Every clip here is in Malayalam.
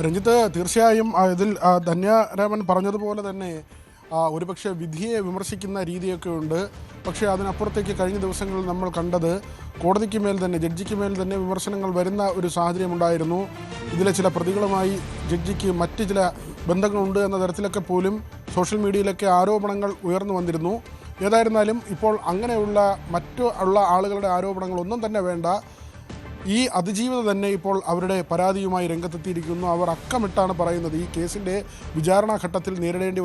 രഞ്ജിത്ത്, തീർച്ചയായും ഇതിൽ ധന്യരാമൻ പറഞ്ഞതുപോലെ തന്നെ ഒരുപക്ഷെ വിധിയെ വിമർശിക്കുന്ന രീതിയൊക്കെ ഉണ്ട്. പക്ഷേ അതിനപ്പുറത്തേക്ക് കഴിഞ്ഞ ദിവസങ്ങളിൽ നമ്മൾ കണ്ടത് കോടതിക്ക് മേൽ തന്നെ, ജഡ്ജിക്ക് മേൽ തന്നെ വിമർശനങ്ങൾ വരുന്ന ഒരു സാഹചര്യമുണ്ടായിരുന്നു. ഇതിലെ ചില പ്രതികളുമായി ജഡ്ജിക്ക് മറ്റ് ചില ബന്ധങ്ങളുണ്ട് എന്ന തരത്തിലൊക്കെ പോലും സോഷ്യൽ മീഡിയയിലൊക്കെ ആരോപണങ്ങൾ ഉയർന്നു വന്നിരുന്നു. ഏതായിരുന്നാലും ഇപ്പോൾ അങ്ങനെയുള്ള മറ്റുള്ള ആളുകളുടെ ആരോപണങ്ങളൊന്നും തന്നെ വേണ്ട. ഈ അതിജീവിത തന്നെ ഇപ്പോൾ അവരുടെ പരാതിയുമായി രംഗത്തെത്തിയിരിക്കുന്നു. അവർ അക്കമിട്ടാണ് പറയുന്നത്. ഈ കേസിൻ്റെ വിചാരണാ ഘട്ടത്തിൽ നേരിടേണ്ടി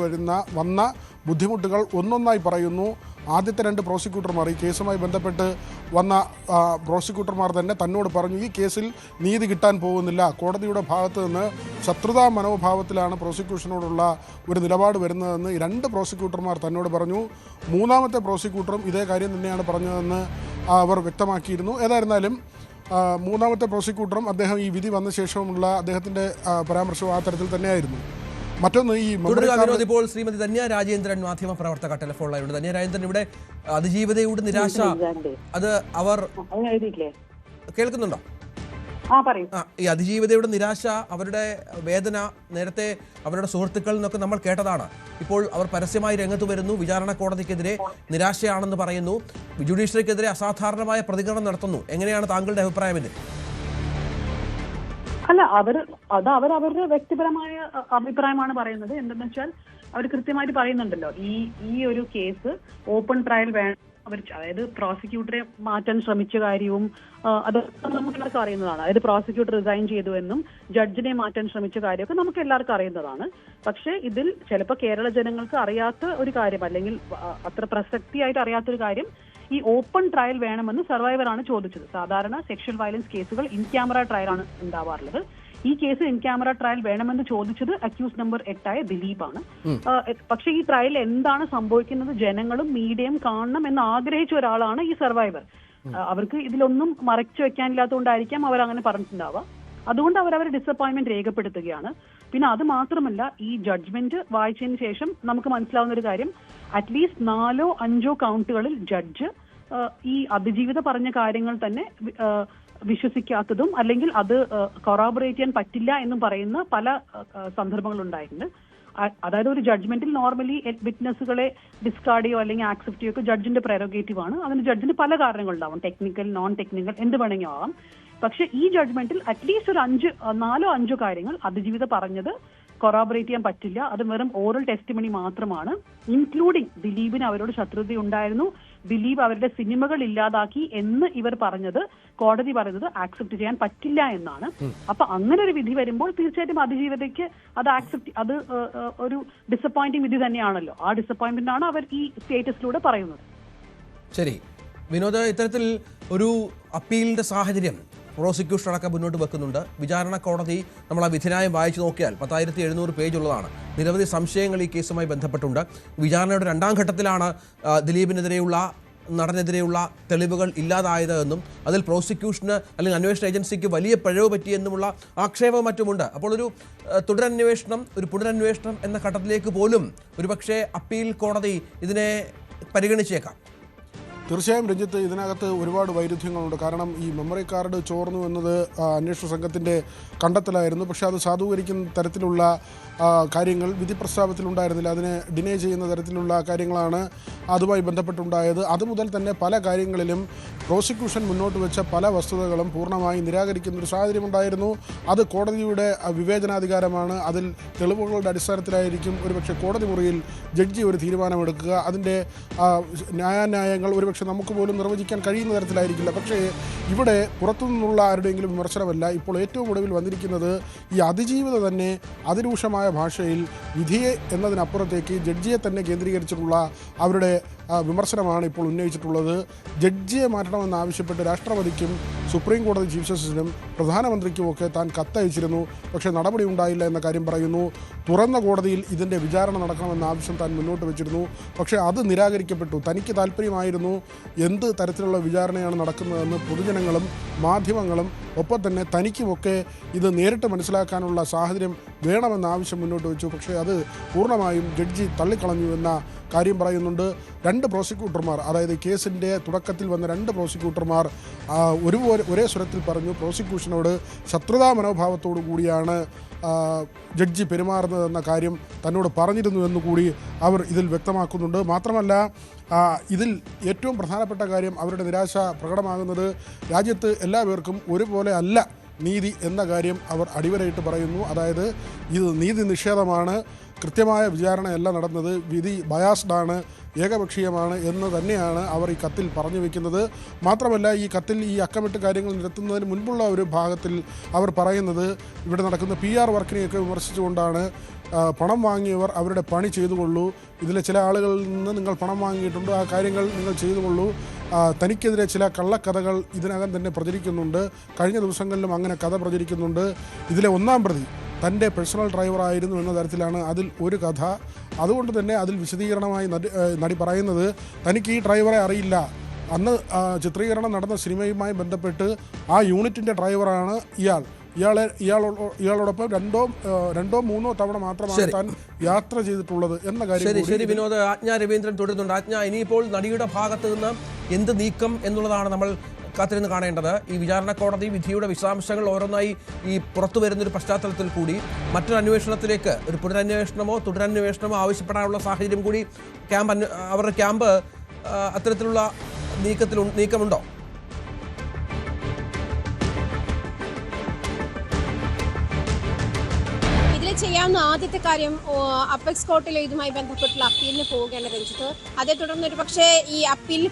വന്ന ബുദ്ധിമുട്ടുകൾ ഒന്നൊന്നായി പറയുന്നു. ആദ്യത്തെ 2 പ്രോസിക്യൂട്ടർമാർ, ഈ കേസുമായി ബന്ധപ്പെട്ട് വന്ന പ്രോസിക്യൂട്ടർമാർ തന്നെ തന്നോട് പറഞ്ഞു, ഈ കേസിൽ നീതി കിട്ടാൻ പോകുന്നില്ല. കോടതിയുടെ ഭാഗത്ത് നിന്ന് ശത്രുതാ മനോഭാവത്തിലാണ് പ്രോസിക്യൂഷനോടുള്ള ഒരു നിലപാട് വരുന്നതെന്ന് 2 പ്രോസിക്യൂട്ടർമാർ തന്നോട് പറഞ്ഞു. 3ാമത്തെ പ്രോസിക്യൂട്ടറും ഇതേ കാര്യം തന്നെയാണ് പറഞ്ഞതെന്ന് അവർ വ്യക്തമാക്കിയിരുന്നു. ഏതായിരുന്നാലും 3ാമത്തെ പ്രോസിക്യൂട്ടറും അദ്ദേഹം ഈ വിധി വന്ന ശേഷവുമുള്ള അദ്ദേഹത്തിൻ്റെ പരാമർശം ആ തരത്തിൽ തന്നെയായിരുന്നു. മറ്റൊന്ന്, ഈ ഇപ്പോൾ ശ്രീമതി ധന്യ രാജേന്ദ്രൻ മാധ്യമ പ്രവർത്തക ടെലിഫോണിലായിരുന്നു. ധന്യ രാജേന്ദ്രൻ, ഇവിടെ അതിജീവിതയുടെ നിരാശ, അത് അവർ കേൾക്കുന്നുണ്ടോ? ഈ അതിജീവിതയുടെ നിരാശ, അവരുടെ വേദന നേരത്തെ അവരുടെ സുഹൃത്തുക്കളിൽ നിന്നൊക്കെ നമ്മൾ കേട്ടതാണ്. ഇപ്പോൾ അവർ പരസ്യമായി രംഗത്ത് വരുന്നു, വിചാരണ കോടതിക്കെതിരെ നിരാശയാണെന്ന് പറയുന്നു, ജുഡീഷ്യറിക്കെതിരെ അസാധാരണമായ പ്രതികരണം നടത്തുന്നു. എങ്ങനെയാണ് താങ്കളുടെ അഭിപ്രായം? ഇത് അല്ല, അവരുടെ വ്യക്തിപരമായ അഭിപ്രായമാണ് പറയുന്നത്. എന്തെന്ന് വെച്ചാൽ അവർ കൃത്യമായിട്ട് പറയുന്നുണ്ടല്ലോ, ഈ ഒരു കേസ് ഓപ്പൺ ട്രയൽ വേണം. അതായത് പ്രോസിക്യൂട്ടറെ മാറ്റാൻ ശ്രമിച്ച കാര്യവും അതൊക്കെ നമുക്ക് എല്ലാവർക്കും അറിയുന്നതാണ്. അതായത് പ്രോസിക്യൂട്ടർ റിസൈൻ ചെയ്തു എന്നും ജഡ്ജിനെ മാറ്റാൻ ശ്രമിച്ച കാര്യമൊക്കെ നമുക്ക് എല്ലാവർക്കും അറിയുന്നതാണ്. പക്ഷേ ഇതിൽ ചിലപ്പോൾ കേരള ജനങ്ങൾക്ക് അറിയാത്ത ഒരു കാര്യം, അല്ലെങ്കിൽ അത്ര പ്രസക്തിയായിട്ട് അറിയാത്തൊരു കാര്യം, ഈ ഓപ്പൺ ട്രയൽ വേണമെന്ന് സർവൈവറാണ് ചോദിച്ചത്. സാധാരണ സെക്ഷൽ വയലൻസ് കേസുകൾ ഇൻ ക്യാമറ ട്രയലാണ് ഉണ്ടാവാറുള്ളത്. ഈ കേസ് ഇൻ ക്യാമറ ട്രയൽ വേണമെന്ന് ചോദിച്ചത് അക്യൂസ് നമ്പർ 8 ദിലീപാണ്. പക്ഷേ ഈ ട്രയൽ എന്താണ് സംഭവിക്കുന്നത് ജനങ്ങളും മീഡിയയും കാണണം എന്ന് ആഗ്രഹിച്ച ഒരാളാണ് ഈ സർവൈവർ. അവർക്ക് ഇതിലൊന്നും മറച്ചു വെക്കാനില്ലാത്തതുകൊണ്ടായിരിക്കാം അവർ അങ്ങനെ പറഞ്ഞിട്ടുണ്ടാവുക. അതുകൊണ്ട് അവർ ഡിസപ്പോയിന്റ്മെന്റ് രേഖപ്പെടുത്തുകയാണ്. പിന്നെ അത് മാത്രമല്ല, ഈ ജഡ്ജ്മെന്റ് വായിച്ചതിന് ശേഷം നമുക്ക് മനസ്സിലാവുന്ന ഒരു കാര്യം, അറ്റ്ലീസ്റ്റ് 4 or 5 കൗണ്ടുകളിൽ ജഡ്ജ് ഈ അതിജീവിത പറഞ്ഞ കാര്യങ്ങൾ തന്നെ വിശ്വസിക്കാത്തതും അല്ലെങ്കിൽ അത് കൊറാബറേറ്റ് ചെയ്യാൻ പറ്റില്ല എന്നും പറയുന്ന പല സന്ദർഭങ്ങളുണ്ടായിട്ടുണ്ട്. അതായത് ഒരു ജഡ്ജ്മെന്റിൽ നോർമലി വിറ്റ്നസ്സുകളെ ഡിസ്കാർഡ് ചെയ്യോ അല്ലെങ്കിൽ ആക്സെപ്റ്റ് ചെയ്യോ ജഡ്ജിന്റെ പ്രൊറഗേറ്റീവ് ആണ്. അതിന് ജഡ്ജിന് പല കാരണങ്ങളുണ്ടാവും, ടെക്നിക്കൽ, നോൺ ടെക്നിക്കൽ, എന്ത് വേണമെങ്കിലും ആവാം. പക്ഷെ ഈ ജഡ്ജ്മെന്റിൽ അറ്റ്ലീസ്റ്റ് ഒരു 4 or 5 കാര്യങ്ങൾ അതിജീവിത പറഞ്ഞത് കൊറാബറേറ്റ് ചെയ്യാൻ പറ്റില്ല, അത് വെറും ഓറൽ ടെസ്റ്റിമണി മാത്രമാണ്. ഇൻക്ലൂഡിങ് ദിലീപിന് അവരോട് ശത്രുതയുണ്ടായിരുന്നു, ദിലീപ് അവരുടെ സിനിമകൾ ഇല്ലാതാക്കി എന്ന് ഇവർ പറഞ്ഞത്, കോടതി പറയുന്നത് ആക്സെപ്റ്റ് ചെയ്യാൻ പറ്റില്ല എന്നാണ്. അപ്പൊ അങ്ങനെ ഒരു വിധി വരുമ്പോൾ തീർച്ചയായിട്ടും അതിജീവിതയ്ക്ക് അത് ഒരു ഡിസപ്പോയിന്റിംഗ് വിധി തന്നെയാണല്ലോ. ആ ഡിസപ്പോയിന്റ്മെന്റ് ആണ് അവർ ഈ സ്റ്റേറ്റസിലൂടെ പറയുന്നത്. ശരി വിനോദ്, ഇത്തരത്തിൽ ഒരു അപ്പീലിന്റെ സാഹചര്യം പ്രോസിക്യൂഷൻ അടക്കം മുന്നോട്ട് വെക്കുന്നുണ്ട്. വിചാരണ കോടതി നമ്മൾ ആ വിധിന്യായം വായിച്ചു നോക്കിയാൽ 10,700 പേജുള്ളതാണ്. നിരവധി സംശയങ്ങൾ ഈ കേസുമായി ബന്ധപ്പെട്ടുണ്ട്. വിചാരണയുടെ 2ാം ഘട്ടത്തിലാണ് ദിലീപിനെതിരെയുള്ള, നടനെതിരെയുള്ള തെളിവുകൾ ഇല്ലാതായത് എന്നും അതിൽ പ്രോസിക്യൂഷന് അല്ലെങ്കിൽ അന്വേഷണ ഏജൻസിക്ക് വലിയ പിഴവ് പറ്റിയെന്നുമുള്ള ആക്ഷേപവും മറ്റുമുണ്ട്. അപ്പോൾ ഒരു പുനരന്വേഷണം എന്ന ഘട്ടത്തിലേക്ക് പോലും ഒരുപക്ഷെ അപ്പീൽ കോടതി ഇതിനെ പരിഗണിച്ചേക്കാം. തീർച്ചയായും രഞ്ജിത്ത്, ഇതിനകത്ത് ഒരുപാട് വൈരുദ്ധ്യങ്ങളുണ്ട്. കാരണം ഈ മെമ്മറി കാർഡ് ചോർന്നു എന്നത് അന്വേഷണ സംഘത്തിൻ്റെ കണ്ടെത്തലായിരുന്നു. പക്ഷേ അത് സാധൂകരിക്കുന്ന തരത്തിലുള്ള കാര്യങ്ങൾ വിധി പ്രസ്താവത്തിലുണ്ടായിരുന്നില്ല. അതിനെ ഡിനേ ചെയ്യുന്ന തരത്തിലുള്ള കാര്യങ്ങളാണ് അതുമായി ബന്ധപ്പെട്ടുണ്ടായത്. അതുമുതൽ തന്നെ പല കാര്യങ്ങളിലും പ്രോസിക്യൂഷൻ മുന്നോട്ട് വെച്ച പല വസ്തുതകളും പൂർണ്ണമായി നിരാകരിക്കുന്നൊരു സാഹചര്യമുണ്ടായിരുന്നു. അത് കോടതിയുടെ വിവേചനാധികാരമാണ്. അതിൽ തെളിവുകളുടെ അടിസ്ഥാനത്തിലായിരിക്കും ഒരുപക്ഷെ കോടതി മുറിയിൽ ജഡ്ജി ഒരു തീരുമാനമെടുക്കുക. അതിൻ്റെ ന്യായാന്യായങ്ങൾ ഒരുപക്ഷെ നമുക്ക് പോലും നിർവചിക്കാൻ കഴിയുന്ന തരത്തിലായിരിക്കില്ല. പക്ഷേ ഇവിടെ പുറത്തുനിന്നുള്ള ആരുടെയെങ്കിലും വിമർശനമല്ല. ഇപ്പോൾ ഏറ്റവും ഒടുവിൽ വന്നിരിക്കുന്നത് ഈ അതിജീവിത തന്നെ അതിരൂക്ഷമായ ഭാഷയിൽ വിധിയെ എന്നതിനപ്പുറത്തേക്ക് ജഡ്ജിയെ തന്നെ കേന്ദ്രീകരിച്ചിട്ടുള്ള അവരുടെ വിമർശനമാണ് ഇപ്പോൾ ഉന്നയിച്ചിട്ടുള്ളത്. ജഡ്ജിയെ മാറ്റണമെന്നാവശ്യപ്പെട്ട് രാഷ്ട്രപതിക്കും സുപ്രീം കോടതി ചീഫ് ജസ്റ്റിസിനും പ്രധാനമന്ത്രിക്കുമൊക്കെ താൻ കത്തയച്ചിരുന്നു. പക്ഷേ നടപടി ഉണ്ടായില്ല എന്ന കാര്യം പറയുന്നു. തുറന്ന കോടതിയിൽ ഇതിൻ്റെ വിചാരണ നടക്കണമെന്ന ആവശ്യം താൻ മുന്നോട്ട് വെച്ചിരുന്നു. പക്ഷേ അത് നിരാകരിക്കപ്പെട്ടു. തനിക്ക് താല്പര്യമായിരുന്നു എന്ത് തരത്തിലുള്ള വിചാരണയാണ് നടക്കുന്നതെന്ന് പൊതുജനങ്ങളും മാധ്യമങ്ങളും ഒപ്പം തന്നെ തനിക്കുമൊക്കെ ഇത് നേരിട്ട് മനസ്സിലാക്കാനുള്ള സാഹചര്യം വേണമെന്ന ആവശ്യം മുന്നോട്ട് വെച്ചു. പക്ഷേ അത് പൂർണ്ണമായും ജഡ്ജി തള്ളിക്കളഞ്ഞു എന്ന കാര്യം പറയുന്നുണ്ട്. 2 പ്രോസിക്യൂട്ടർമാർ, അതായത് കേസിൻ്റെ തുടക്കത്തിൽ വന്ന 2 പ്രോസിക്യൂട്ടർമാർ ഒരേ സ്വരത്തിൽ പറഞ്ഞു പ്രോസിക്യൂഷനോട് ശത്രുതാ മനോഭാവത്തോടു കൂടിയാണ് ജഡ്ജി പെരുമാറുന്നതെന്ന കാര്യം തന്നോട് പറഞ്ഞിരുന്നു എന്നുകൂടി അവർ ഇതിൽ വ്യക്തമാക്കുന്നുണ്ട്. മാത്രമല്ല ഇതിൽ ഏറ്റവും പ്രധാനപ്പെട്ട കാര്യം അവരുടെ നിരാശ പ്രകടമാകുന്നത് രാജ്യത്ത് എല്ലാവർക്കും ഒരുപോലെ അല്ല നീതി എന്ന കാര്യം അവർ അടിവരയിട്ട് പറയുന്നു. അതായത് ഇത് നീതി നിഷേധമാണ്, കൃത്യമായ വിചാരണയല്ല നടന്നത്, വിധി ബയാസ്ഡാണ്, ഏകപക്ഷീയമാണ് എന്ന് തന്നെയാണ് അവർ ഈ കത്തിൽ പറഞ്ഞു വയ്ക്കുന്നത്. മാത്രമല്ല ഈ കത്തിൽ ഈ അക്കമിട്ട് കാര്യങ്ങൾ നിരത്തുന്നതിന് മുൻപുള്ള ഒരു ഭാഗത്തിൽ അവർ പറയുന്നത് ഇവിടെ നടക്കുന്ന PR വർക്കിനെയൊക്കെ വിമർശിച്ചുകൊണ്ടാണ് പണം വാങ്ങിയവർ അവരുടെ പണി ചെയ്തുകൊള്ളൂ, ഇതിലെ ചില ആളുകളിൽ നിന്ന് നിങ്ങൾ പണം വാങ്ങിയിട്ടുണ്ട്, ആ കാര്യങ്ങൾ നിങ്ങൾ ചെയ്തുകൊള്ളൂ, തനിക്കെതിരെ ചില കള്ളക്കഥകൾ ഇതിനകം തന്നെ പ്രചരിക്കുന്നുണ്ട്, കഴിഞ്ഞ ദിവസങ്ങളിലും അങ്ങനെ കഥ പ്രചരിക്കുന്നുണ്ട്, ഇതിലെ 1-ാം പ്രതി തൻ്റെ പേഴ്സണൽ ഡ്രൈവറായിരുന്നു എന്ന തരത്തിലാണ് അതിൽ ഒരു കഥ. അതുകൊണ്ട് തന്നെ അതിൽ വിശദീകരണമായി നടി പറയുന്നത് തനിക്ക് ഈ ഡ്രൈവറെ അറിയില്ല, അന്ന് ചിത്രീകരണം നടന്ന സിനിമയുമായി ബന്ധപ്പെട്ട് ആ യൂണിറ്റിൻ്റെ ഡ്രൈവറാണ് ഇയാളോടൊപ്പം രണ്ടോ മൂന്നോ തവണ മാത്രമാണ് താൻ യാത്ര ചെയ്തിട്ടുള്ളത് എന്ന കാര്യം. ശരി വിനോദ്, ആജ്ഞ രവീന്ദ്രൻ തുടരുന്നുണ്ട്. ആജ്ഞ, ഇനിയിപ്പോൾ നടിയുടെ ഭാഗത്ത് നിന്ന് എന്ത് നീക്കം എന്നുള്ളതാണ് നമ്മൾ കാത്തിരുന്ന് കാണേണ്ടത്. ഈ വിചാരണ കോടതി വിധിയുടെ വിശദാംശങ്ങൾ ഓരോന്നായി ഈ പുറത്തു വരുന്നൊരു പശ്ചാത്തലത്തിൽ കൂടി മറ്റൊരു അന്വേഷണത്തിലേക്ക്, ഒരു പുനരന്വേഷണമോ തുടരന്വേഷണമോ ആവശ്യപ്പെടാനുള്ള സാഹചര്യം കൂടി അവരുടെ ക്യാമ്പ് അത്തരത്തിലുള്ള നീക്കമുണ്ടോ? ചെയ്യാവുന്ന ആദ്യത്തെ കാര്യം അപ്പെക്സ് കോർട്ടിലെ ഇതുമായി ബന്ധപ്പെട്ടുള്ള അപ്പീലിന് പോവുകയാണ് രഞ്ജിത്ത്. അതേ തുടർന്ന് ഒരു പക്ഷേ ഈ അപ്പീലിൽ